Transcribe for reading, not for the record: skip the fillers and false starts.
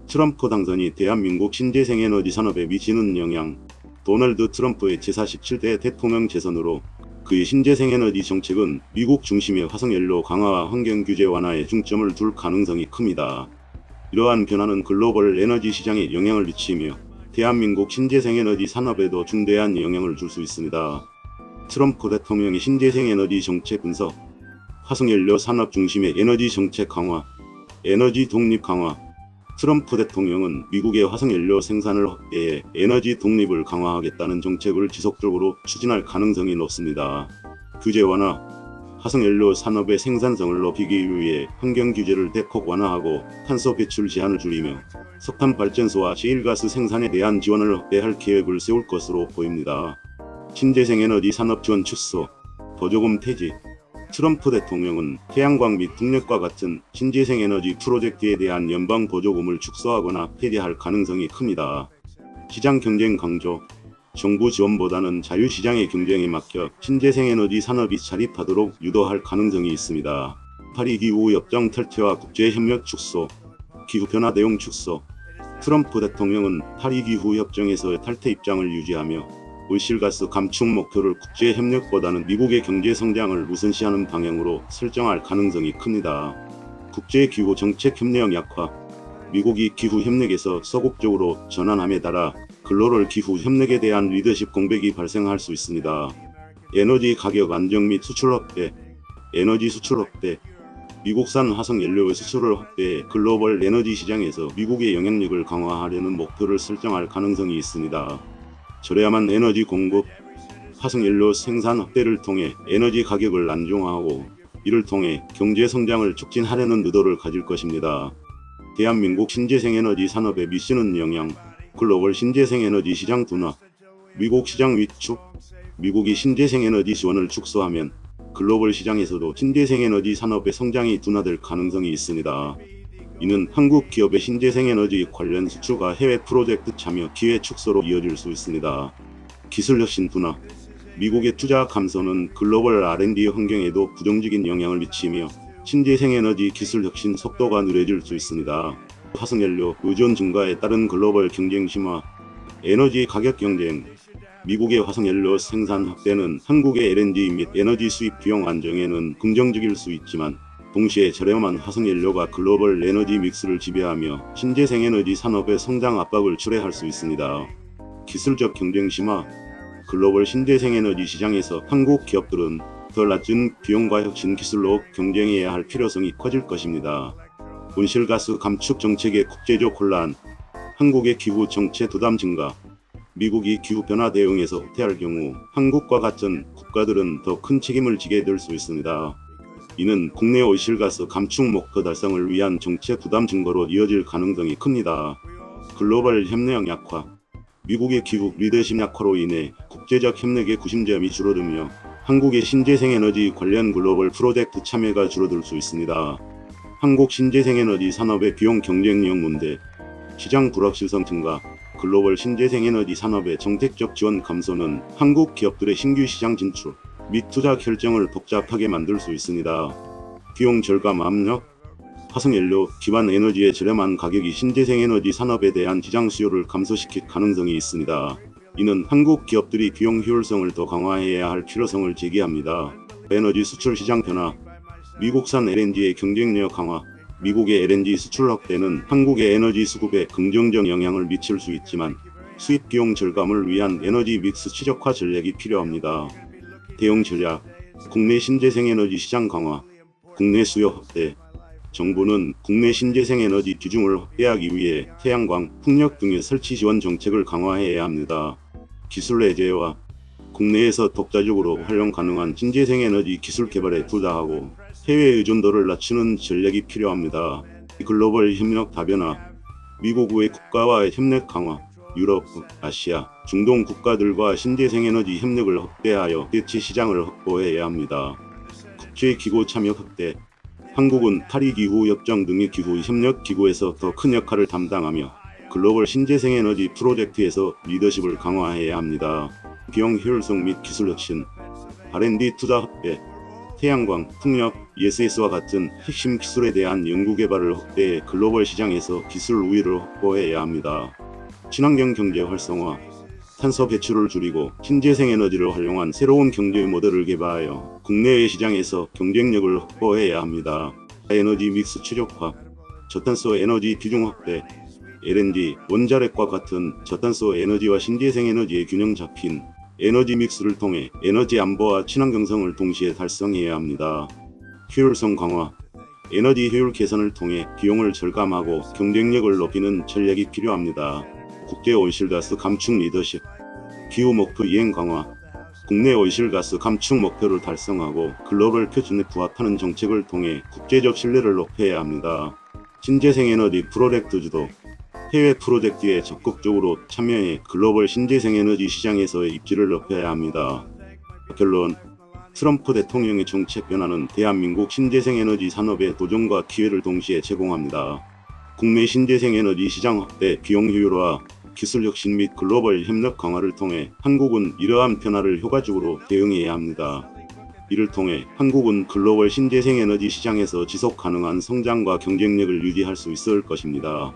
트럼프 당선이 대한민국 신재생 에너지 산업에 미치는 영향. 도널드 트럼프의 제47대 대통령 재선으로 그의 신재생 에너지 정책은 미국 중심의 화석연료 강화와 환경 규제 완화에 중점을 둘 가능성이 큽니다. 이러한 변화는 글로벌 에너지 시장에 영향을 미치며 대한민국 신재생 에너지 산업에도 중대한 영향을 줄 수 있습니다. 트럼프 대통령의 신재생 에너지 정책 분석. 화석연료 산업 중심의 에너지 정책 강화. 에너지 독립 강화. 트럼프 대통령은 미국의 화석연료 생산을 확대해 에너지 독립을 강화하겠다는 정책을 지속적으로 추진할 가능성이 높습니다. 규제 완화. 화석연료 산업의 생산성을 높이기 위해 환경 규제를 대폭 완화하고 탄소 배출 제한을 줄이며 석탄 발전소와 시일가스 생산에 대한 지원을 확대할 계획을 세울 것으로 보입니다. 신재생 에너지 산업 지원 축소. 보조금 폐지. 트럼프 대통령은 태양광 및 풍력과 같은 신재생 에너지 프로젝트에 대한 연방 보조금을 축소하거나 폐지할 가능성이 큽니다. 시장 경쟁 강조. 정부 지원보다는 자유시장의 경쟁에 맡겨 신재생 에너지 산업이 자립하도록 유도할 가능성이 있습니다. 파리 기후협정 탈퇴와 국제협력 축소. 기후변화 내용 축소. 트럼프 대통령은 파리 기후협정에서 탈퇴 입장을 유지하며 온실가스 감축 목표를 국제협력보다는 미국의 경제 성장을 우선시하는 방향으로 설정할 가능성이 큽니다. 국제기후 정책 협력 약화. 미국이 기후협력에서 소극적으로 전환함에 따라 글로벌 기후협력에 대한 리더십 공백이 발생할 수 있습니다. 에너지 가격 안정 및 수출 확대. 에너지 수출 확대. 미국산 화석연료의 수출을 확대해 글로벌 에너지 시장에서 미국의 영향력을 강화하려는 목표를 설정할 가능성이 있습니다. 저렴한 에너지 공급. 화석연료 생산 확대를 통해 에너지 가격을 안정화하고 이를 통해 경제 성장을 촉진하려는 의도를 가질 것입니다. 대한민국 신재생 에너지 산업에 미치는 영향. 글로벌 신재생 에너지 시장 둔화. 미국 시장 위축. 미국이 신재생 에너지 지원을 축소하면 글로벌 시장에서도 신재생 에너지 산업의 성장이 둔화될 가능성이 있습니다. 이는 한국 기업의 신재생 에너지 관련 수출과 해외 프로젝트 참여 기회 축소로 이어질 수 있습니다. 기술 혁신 둔화. 미국의 투자 감소는 글로벌 R&D 환경에도 부정적인 영향을 미치며 신재생 에너지 기술 혁신 속도가 느려질 수 있습니다. 화석연료 의존 증가에 따른 글로벌 경쟁 심화. 에너지 가격 경쟁. 미국의 화석연료 생산 확대는 한국의 LNG 및 에너지 수입 비용 안정에는 긍정적일 수 있지만 동시에 저렴한 화석연료가 글로벌 에너지 믹스를 지배하며 신재생 에너지 산업의 성장 압박을 초래할 수 있습니다. 기술적 경쟁 심화. 글로벌 신재생 에너지 시장에서 한국 기업들은 더 낮은 비용과 혁신 기술로 경쟁해야 할 필요성이 커질 것입니다. 온실가스 감축 정책의 국제적 혼란. 한국의 기후 정책 부담 증가. 미국이 기후변화 대응에서 후퇴할 경우 한국과 같은 국가들은 더 큰 책임을 지게 될 수 있습니다. 이는 국내 온실가스 감축 목표 달성을 위한 정책 부담 증거로 이어질 가능성이 큽니다. 글로벌 협력 약화. 미국의 기후 리더십 약화로 인해 국제적 협력의 구심점이 줄어들며 한국의 신재생 에너지 관련 글로벌 프로젝트 참여가 줄어들 수 있습니다. 한국 신재생 에너지 산업의 비용 경쟁력 문제. 시장 불확실성 증가. 글로벌 신재생 에너지 산업의 정책적 지원 감소는 한국 기업들의 신규 시장 진출 및 투자 결정을 복잡하게 만들 수 있습니다. 비용 절감 압력. 화석연료 기반 에너지의 저렴한 가격이 신재생 에너지 산업에 대한 지장 수요를 감소시킬 가능성이 있습니다. 이는 한국 기업들이 비용 효율성을 더 강화해야 할 필요성을 제기합니다. 에너지 수출 시장 변화. 미국산 LNG의 경쟁력 강화. 미국의 LNG 수출 확대는 한국의 에너지 수급에 긍정적 영향을 미칠 수 있지만 수입 비용 절감을 위한 에너지 믹스 최적화 전략이 필요합니다. 대응 전략. 국내 신재생 에너지 시장 강화. 국내 수요 확대. 정부는 국내 신재생 에너지 비중을 확대하기 위해 태양광, 풍력 등의 설치 지원 정책을 강화해야 합니다. 기술 내재화. 국내에서 독자적으로 활용 가능한 신재생 에너지 기술 개발에 투자하고 해외 의존도를 낮추는 전략이 필요합니다. 글로벌 협력 다변화. 미국 외 국가와의 협력 강화. 유럽, 아시아, 중동 국가들과 신재생 에너지 협력을 확대하여 대체 시장을 확보해야 합니다. 국제기구 참여 확대. 한국은 파리 기후협정 등의 기후협력 기구에서 더 큰 역할을 담당하며 글로벌 신재생 에너지 프로젝트에서 리더십을 강화해야 합니다. 비용 효율성 및 기술 혁신. R&D 투자 확대. 태양광, 풍력, ESS와 같은 핵심 기술에 대한 연구개발을 확대해 글로벌 시장에서 기술 우위를 확보해야 합니다. 친환경 경제 활성화, 탄소 배출을 줄이고 신재생 에너지를 활용한 새로운 경제 모델을 개발하여 국내외 시장에서 경쟁력을 확보해야 합니다. 에너지 믹스 최적화, 저탄소 에너지 비중 확대, LNG, 원자력과 같은 저탄소 에너지와 신재생 에너지의 균형 잡힌 에너지 믹스를 통해 에너지 안보와 친환경성을 동시에 달성해야 합니다. 효율성 강화, 에너지 효율 개선을 통해 비용을 절감하고 경쟁력을 높이는 전략이 필요합니다. 국제 온실가스 감축 리더십, 기후 목표 이행 강화, 국내 온실가스 감축 목표를 달성하고 글로벌 표준에 부합하는 정책을 통해 국제적 신뢰를 높여야 합니다. 신재생 에너지 프로젝트 주도, 해외 프로젝트에 적극적으로 참여해 글로벌 신재생 에너지 시장에서의 입지를 높여야 합니다. 결론, 트럼프 대통령의 정책 변화는 대한민국 신재생 에너지 산업의 도전과 기회를 동시에 제공합니다. 국내 신재생 에너지 시장 확대, 비용 효율화, 기술 혁신 및 글로벌 협력 강화를 통해 한국은 이러한 변화를 효과적으로 대응해야 합니다. 이를 통해 한국은 글로벌 신재생 에너지 시장에서 지속 가능한 성장과 경쟁력을 유지할 수 있을 것입니다.